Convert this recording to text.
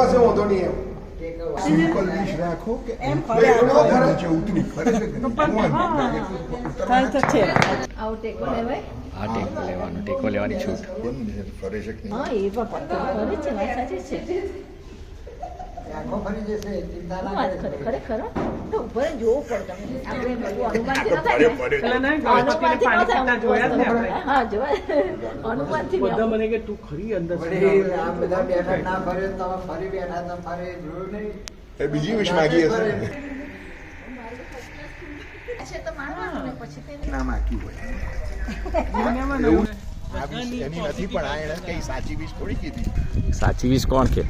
પાસે વાંધો નહીં એમ સિમ્પલ ડીશ રાખો કે એમ નીચે ઉતરી ફરે છે કે આવું ટેકો લેવાય. આ ટેકો લેવાનો, ટેકો લેવાની છૂટ. ફરે છે કે હા, એ પણ ફરે છે, વાત સાચી છે. વાત ખરેખર તો ઉભો રહીને જોવું પડે તમે. આપણે બધું અનુમાનથી ન થાય ને. અનુમાનથી ન થાય. હા, જોવાય. અનુમાનથી નહીં. બધા મને કે તું ખરી અંદર એ બીજી વિશ માગી હશે અચ્છા, તો માનવાનું ને પછી તે ના માગી હોય એની નથી પણ આ એને કઈ સાચી વિશ થોડી કીધી સાચી વીસ કોણ કે?